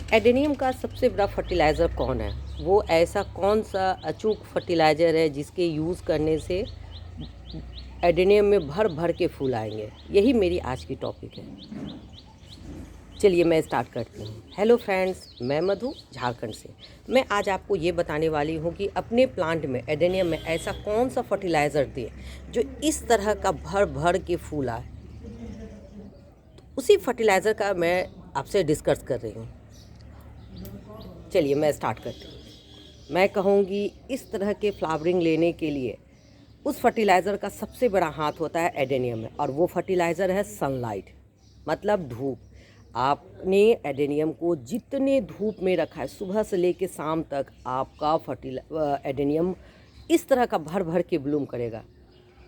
Adenium का सबसे बड़ा फर्टिलाइज़र कौन है? वो ऐसा कौन सा अचूक फर्टिलाइज़र है जिसके यूज़ करने से एडेनियम में भर भर के फूल आएंगे? यही मेरी आज की टॉपिक है। चलिए मैं स्टार्ट करती हूँ। हेलो फ्रेंड्स, मैं मधु झारखंड से। मैं आज आपको ये बताने वाली हूँ कि अपने प्लांट में एडेनियम में ऐसा कौन सा फर्टिलाइज़र दें जो इस तरह का भर भर के फूल आए। उसी फर्टिलाइज़र का मैं आपसे डिस्कस कर रही हूँ। चलिए मैं स्टार्ट करती हूँ। मैं कहूँगी इस तरह के फ्लावरिंग लेने के लिए उस फर्टिलाइज़र का सबसे बड़ा हाथ होता है एडेनियम में, और वो फर्टिलाइज़र है सनलाइट, मतलब धूप। आपने एडेनियम को जितने धूप में रखा है, सुबह से लेकर शाम तक, आपका एडेनियम इस तरह का भर भर के ब्लूम करेगा।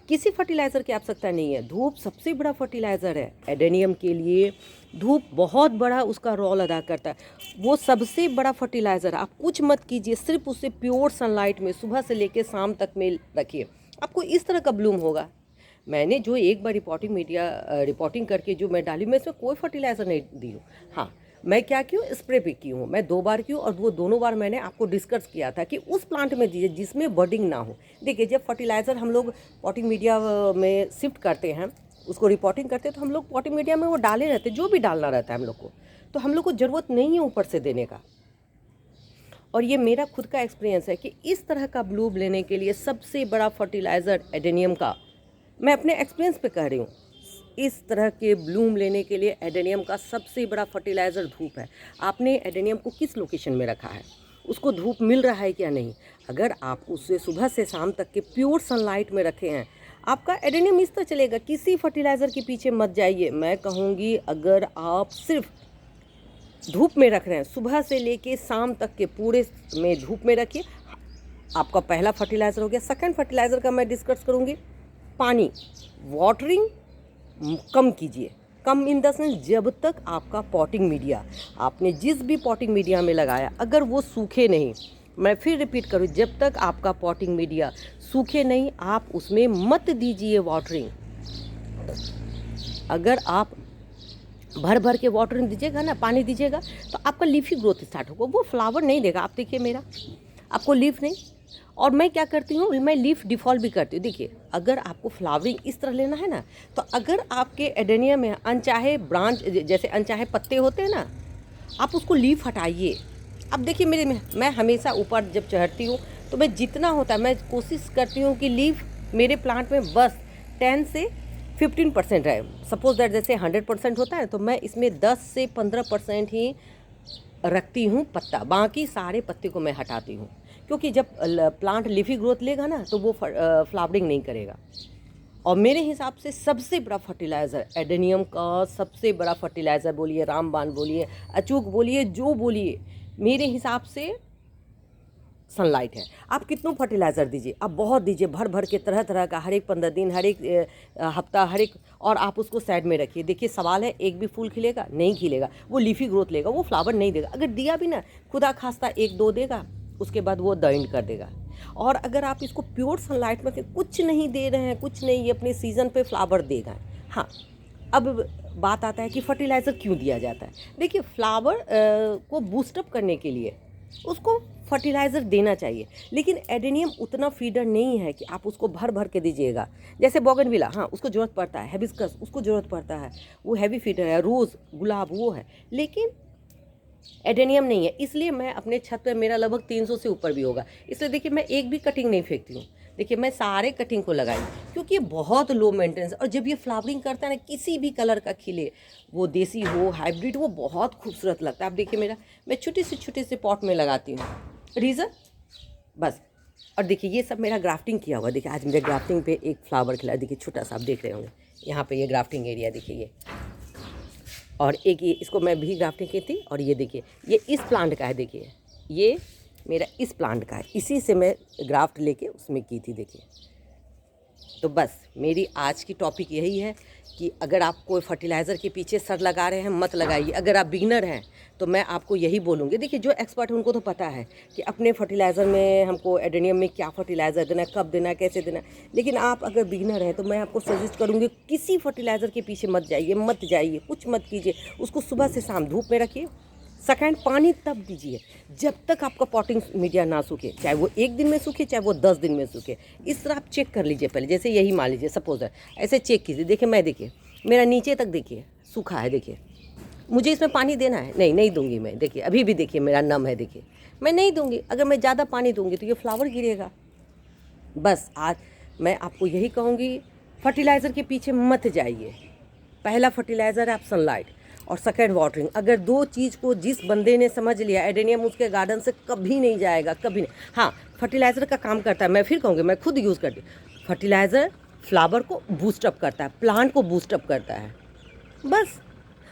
किसी फर्टिलाइज़र की आवश्यकता नहीं है, धूप सबसे बड़ा फर्टिलाइज़र है एडेनियम के लिए। धूप बहुत बड़ा उसका रोल अदा करता है, वो सबसे बड़ा फर्टिलाइज़र है। आप कुछ मत कीजिए, सिर्फ उसे प्योर सनलाइट में सुबह से लेकर शाम तक में रखिए, आपको इस तरह का ब्लूम होगा। मैंने जो एक बार रिपोर्टिंग करके जो मैं डाली, मैं इसमें कोई फर्टिलाइज़र नहीं दी हूँ। हाँ, मैं क्या की हूँ, स्प्रे भी की हूँ। मैं 2 बार की हूँ, और वो दोनों बार मैंने आपको डिस्कस किया था कि उस प्लांट में दीजिए जिसमें बडिंग ना हो। देखिए, जब फर्टिलाइज़र हम लोग पॉटिंग मीडिया में शिफ्ट करते हैं, उसको रिपोर्टिंग करते हैं, तो हम लोग पॉटिंग मीडिया में वो डाले रहते हैं, जो भी डालना रहता है हम लोग को, तो हम लोग को ज़रूरत नहीं है ऊपर से देने का। और ये मेरा खुद का एक्सपीरियंस है कि इस तरह का ब्लूम लेने के लिए सबसे बड़ा फर्टिलाइज़र एडेनियम का, मैं अपने एक्सपीरियंस पे कह रही हूँ, इस तरह के ब्लूम लेने के लिए एडेनियम का सबसे बड़ा फर्टिलाइज़र धूप है। आपने एडेनियम को किस लोकेशन में रखा है, उसको धूप मिल रहा है क्या नहीं? अगर आप उसे सुबह से शाम तक के प्योर सनलाइट में रखे हैं, आपका एडेनियम इस तरह चलेगा। किसी फर्टिलाइज़र के पीछे मत जाइए। मैं कहूँगी, अगर आप सिर्फ धूप में रख रहे हैं, सुबह से लेके शाम तक के पूरे में धूप में रखिए, आपका पहला फर्टिलाइज़र हो गया। सेकंड फर्टिलाइज़र का मैं डिस्कस करूँगी, पानी, वाटरिंग कम कीजिए। कम इन द सेंस, जब तक आपका पॉटिंग मीडिया, आपने जिस भी पॉटिंग मीडिया में लगाया, अगर वो सूखे नहीं, मैं फिर रिपीट करूँ, जब तक आपका पॉटिंग मीडिया सूखे नहीं, आप उसमें मत दीजिए वाटरिंग। अगर आप भर भर के वाटरिंग दीजिएगा ना, पानी दीजिएगा, तो आपका लीफी ग्रोथ स्टार्ट होगा, वो फ्लावर नहीं देगा। आप देखिए, मेरा आपको लीफ नहीं। और मैं क्या करती हूँ, मैं लीफ डिफॉल्ट भी करती हूँ। देखिए, अगर आपको फ्लावरिंग इस तरह लेना है ना, तो अगर आपके एडेनियम में अनचाहे ब्रांच, जैसे अनचाहे पत्ते होते हैं ना, आप उसको लीफ हटाइए। अब देखिए, मेरे में मैं हमेशा ऊपर जब चढ़ती हूँ, तो मैं जितना होता है, मैं कोशिश करती हूँ कि लीफ मेरे प्लांट में बस 10 से 15% है। सपोज दैट जैसे 100% होता है, तो मैं इसमें 10 से 15% ही रखती हूँ पत्ता, बाकी सारे पत्ते को मैं हटाती हूँ। क्योंकि जब प्लांट लीफी ग्रोथ लेगा ना, तो वो फ्लावरिंग नहीं करेगा। और मेरे हिसाब से सबसे बड़ा फर्टिलाइज़र एडेनियम का, सबसे बड़ा फर्टिलाइज़र बोलिए, रामबाण बोलिए, अचूक बोलिए, जो बोलिए, मेरे हिसाब से सनलाइट है। आप कितनों फर्टिलाइज़र दीजिए, आप बहुत दीजिए, भर भर के, तरह तरह का, हर एक 15 दिन, हर एक हफ्ता, हर एक, और आप उसको साइड में रखिए। देखिए, सवाल है, एक भी फूल खिलेगा नहीं? खिलेगा, वो लीफी ग्रोथ लेगा, वो फ्लावर नहीं देगा। अगर दिया भी ना, खुदा खास्ता 1-2 देगा, उसके बाद वो द एंड कर देगा। और अगर आप इसको प्योर सनलाइट में कुछ नहीं दे रहे हैं, कुछ नहीं, ये अपने सीज़न पे फ्लावर देगा। हाँ, अब बात आता है कि फर्टिलाइज़र क्यों दिया जाता है। देखिए, फ्लावर को बूस्टअप करने के लिए उसको फर्टिलाइज़र देना चाहिए, लेकिन एडेनियम उतना फीडर नहीं है कि आप उसको भर भर के दीजिएगा। जैसे बोगनविला, हाँ, उसको ज़रूरत पड़ता है। हिबिस्कस, उसको ज़रूरत पड़ता है, वो हैवी फीडर है। रोज़, गुलाब, वो है, लेकिन एडेनियम नहीं है। इसलिए मैं अपने छत पे, मेरा लगभग 300 से ऊपर भी होगा, इसलिए देखिए मैं एक भी कटिंग नहीं फेंकती हूँ। देखिए, मैं सारे कटिंग को लगाई, क्योंकि ये बहुत लो मेंटेनेंस। और जब ये फ्लावरिंग करता है ना, किसी भी कलर का खिले, वो देसी हो, हाइब्रिड, वो बहुत खूबसूरत लगता है। आप देखिए, मेरा, मैं छोटे से पॉट में लगाती हूँ। रीज़न बस। और देखिए, ये सब मेरा ग्राफ्टिंग किया हुआ। देखिए, आज मेरे ग्राफ्टिंग पे एक फ्लावर खिला, देखिए छोटा सा, आप देख रहे होंगे यहाँ पे, ये ग्राफ्टिंग एरिया देखिए ये। और एक ये, इसको मैं भी ग्राफ्टिंग की थी। और ये देखिए, ये इस प्लांट का है। देखिए, ये मेरा इस प्लांट का है, इसी से मैं ग्राफ्ट लेके उसमें की थी। देखिए, तो बस मेरी आज की टॉपिक यही है कि अगर आप कोई फर्टिलाइज़र के पीछे सर लगा रहे हैं, मत लगाइए। अगर आप बिगनर हैं, तो मैं आपको यही बोलूँगी। देखिए, जो एक्सपर्ट हैं उनको तो पता है कि अपने फर्टिलाइज़र में हमको एडेनियम में क्या फर्टिलाइज़र देना है, कब देना है, कैसे देना है। लेकिन आप अगर बिगनर हैं, तो मैं आपको सजेस्ट करूँगी, किसी फर्टिलाइज़र के पीछे मत जाइए, कुछ मत कीजिए। उसको सुबह से शाम धूप में रखिए, सेकंड, पानी तब दीजिए जब तक आपका पॉटिंग मीडिया ना सूखे, चाहे वो 1 दिन में सूखे चाहे वो 10 दिन में सूखे। इस तरह आप चेक कर लीजिए पहले, जैसे यही मान लीजिए सपोज है, ऐसे चेक कीजिए। देखिए देखिए मेरा नीचे तक देखिए सूखा है, देखिए मुझे इसमें पानी देना है, नहीं दूंगी मैं। देखिए अभी भी देखिए मेरा नम है, देखिए मैं नहीं दूंगी। अगर मैं ज़्यादा पानी दूंगी तो ये फ्लावर गिरेगा। बस आज मैं आपको यही कहूँगी, फर्टिलाइज़र के पीछे मत जाइए। पहला फर्टिलाइज़र है आप सनलाइट, और सेकेंड वाटरिंग। अगर 2 चीज़ को जिस बंदे ने समझ लिया, एडेनियम उसके गार्डन से कभी नहीं जाएगा, कभी नहीं। हाँ, फर्टिलाइज़र का काम करता है, मैं फिर कहूँगी, मैं खुद यूज़ करती हूँ। फर्टिलाइज़र फ्लावर को बूस्टअप करता है, प्लांट को बूस्टअप करता है, बस।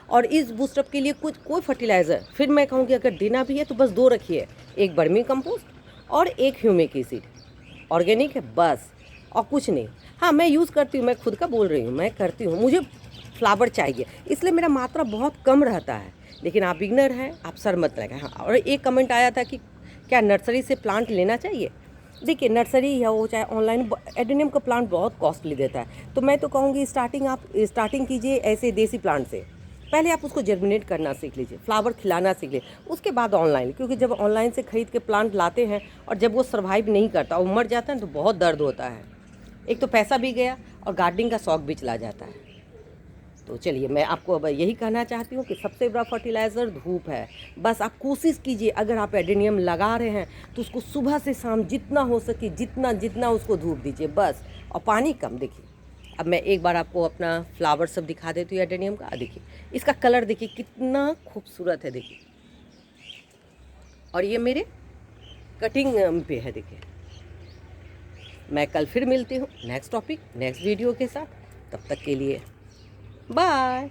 और इस बूस्टअप के लिए कोई फर्टिलाइज़र फिर मैं कहूँगी अगर देना भी है तो बस 2 रखिए, एक वर्मी कंपोस्ट और एक ह्यूमिक एसिड, ऑर्गेनिक है बस, और कुछ नहीं। हाँ, मैं यूज़ करती हूँ, मैं खुद का बोल रही हूँ, मैं करती हूँ, मुझे फ्लावर चाहिए, इसलिए मेरा मात्रा बहुत कम रहता है। लेकिन आप बिगनर हैं, आप सर मत लगाएं। हाँ, और एक कमेंट आया था कि क्या नर्सरी से प्लांट लेना चाहिए। देखिए नर्सरी या वो चाहे ऑनलाइन, एडेनियम का प्लांट बहुत कॉस्टली देता है, तो मैं तो कहूँगी स्टार्टिंग कीजिए ऐसे देसी प्लांट से। पहले आप उसको जर्मिनेट करना सीख लीजिए, फ्लावर खिलाना सीख लीजिए, उसके बाद ऑनलाइन। क्योंकि जब ऑनलाइन से खरीद के प्लांट लाते हैं और जब वो सर्वाइव नहीं करता, वो मर जाता है, तो बहुत दर्द होता है। एक तो पैसा भी गया और गार्डनिंग का शौक भी चला जाता है। तो चलिए, मैं आपको अब यही कहना चाहती हूँ कि सबसे बड़ा फर्टिलाइज़र धूप है। बस आप कोशिश कीजिए, अगर आप एडेनियम लगा रहे हैं तो उसको सुबह से शाम जितना हो सके जितना उसको धूप दीजिए बस, और पानी कम। देखिए अब मैं एक बार आपको अपना फ्लावर सब दिखा देती हूँ एडेनियम का। देखिए इसका कलर देखिए कितना खूबसूरत है, देखिए। और ये मेरे कटिंग पे है, देखिए। मैं कल फिर मिलती हूँ नेक्स्ट टॉपिक नेक्स्ट वीडियो के साथ। तब तक के लिए बाय।